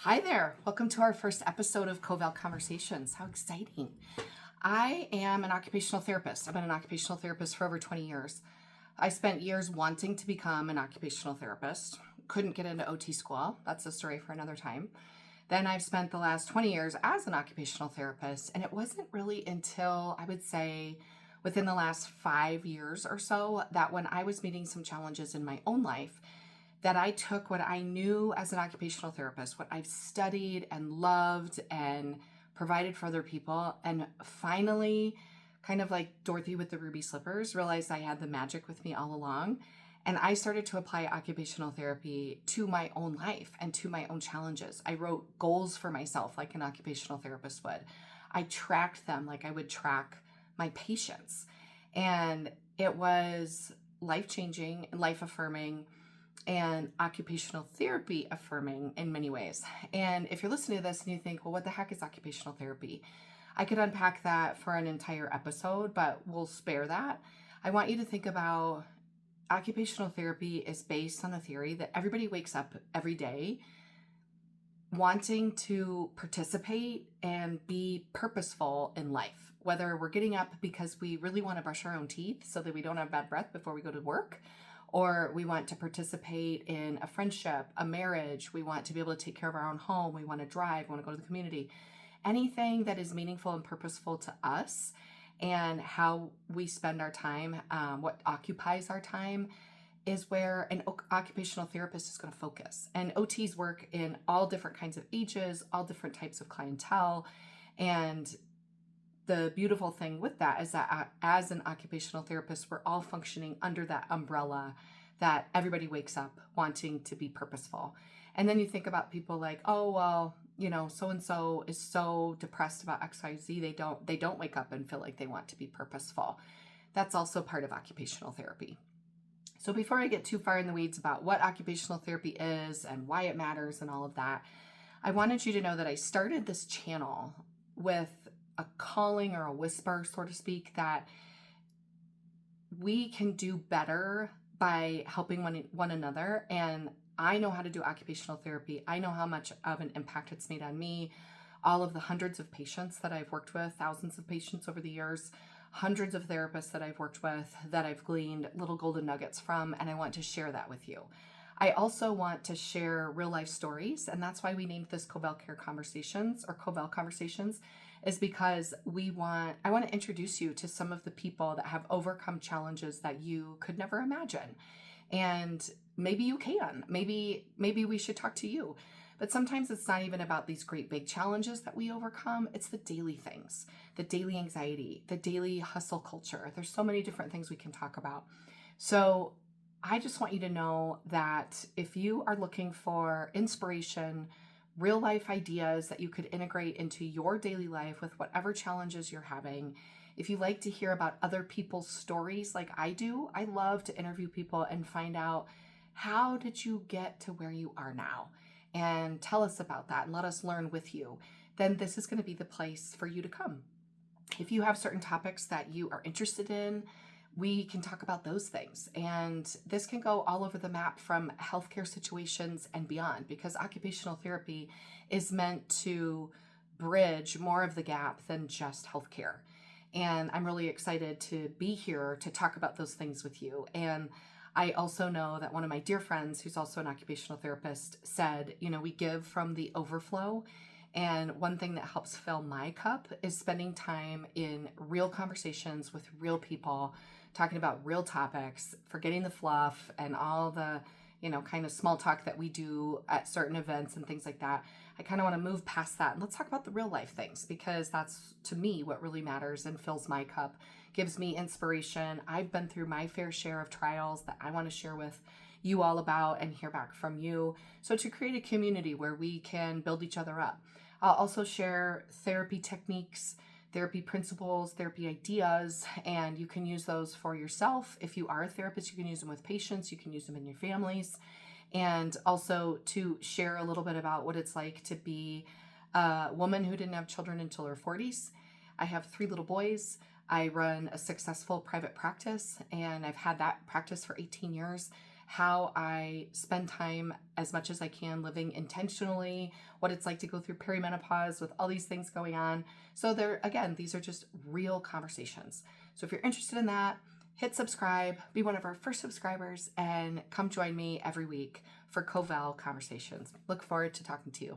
Hi there. Welcome to our first episode of Covell Conversations. How exciting. I am an occupational therapist. I've been an occupational therapist for over 20 years. I spent years wanting to become an occupational therapist. Couldn't get into OT school. That's a story for another time. Then I've spent the last 20 years as an occupational therapist, and it wasn't really until I would say within the last 5 years or so that when I was meeting some challenges in my own life, that I took what I knew as an occupational therapist, what I've studied and loved and provided for other people, and finally, kind of like Dorothy with the ruby slippers, realized I had the magic with me all along. And I started to apply occupational therapy to my own life and to my own challenges. I wrote goals for myself like an occupational therapist would. I tracked them like I would track my patients. And it was life-changing, life-affirming, and occupational therapy affirming in many ways. And if you're listening to this and you think, well, what the heck is occupational therapy? I could unpack that for an entire episode, but we'll spare that. I want you to think about occupational therapy is based on the theory that everybody wakes up every day wanting to participate and be purposeful in life. Whether we're getting up because we really want to brush our own teeth so that we don't have bad breath before we go to work, or we want to participate in a friendship, a marriage, we want to be able to take care of our own home, we want to drive, we want to go to the community. Anything that is meaningful and purposeful to us and how we spend our time, what occupies our time, is where an occupational therapist is going to focus. And OTs work in all different kinds of ages, all different types of clientele. And the beautiful thing with that is that as an occupational therapist, we're all functioning under that umbrella that everybody wakes up wanting to be purposeful. And then you think about people like, oh, well, so-and-so is so depressed about XYZ, they don't wake up and feel like they want to be purposeful. That's also part of occupational therapy. So before I get too far in the weeds about what occupational therapy is and why it matters and all of that, I wanted you to know that I started this channel with a calling or a whisper, so to speak, that we can do better by helping one another. And I know how to do occupational therapy. I know how much of an impact it's made on me. All of the hundreds of patients that I've worked with, thousands of patients over the years, hundreds of therapists that I've worked with, that I've gleaned little golden nuggets from, and I want to share that with you. I also want to share real life stories, and that's why we named this Covell Conversations, or Covell Conversations, is because I want to introduce you to some of the people that have overcome challenges that you could never imagine. And maybe you can. Maybe we should talk to you. But sometimes it's not even about these great big challenges that we overcome. It's the daily things, the daily anxiety, the daily hustle culture. There's so many different things we can talk about. So I just want you to know that if you are looking for inspiration, real life ideas that you could integrate into your daily life with whatever challenges you're having, if you like to hear about other people's stories like I do, I love to interview people and find out, how did you get to where you are now? And tell us about that and let us learn with you. Then this is going to be the place for you to come. If you have certain topics that you are interested in, we can talk about those things. And this can go all over the map from healthcare situations and beyond, because occupational therapy is meant to bridge more of the gap than just healthcare. And I'm really excited to be here to talk about those things with you. And I also know that one of my dear friends, who's also an occupational therapist, said, we give from the overflow. And one thing that helps fill my cup is spending time in real conversations with real people, talking about real topics, forgetting the fluff and all the, kind of small talk that we do at certain events and things like that. I kind of want to move past that and let's talk about the real life things, because that's, to me, what really matters and fills my cup, gives me inspiration. I've been through my fair share of trials that I want to share with you all about and hear back from you. So to create a community where we can build each other up. I'll also share therapy techniques, therapy principles, therapy ideas, and you can use those for yourself. If you are a therapist, you can use them with patients, you can use them in your families, and also to share a little bit about what it's like to be a woman who didn't have children until her 40s. I have 3 little boys. I run a successful private practice, and I've had that practice for 18 years. how I spend time as much as I can living intentionally, what it's like to go through perimenopause with all these things going on. So these are just real conversations. So if you're interested in that, hit subscribe, be one of our first subscribers, and come join me every week for Covell Conversations. Look forward to talking to you.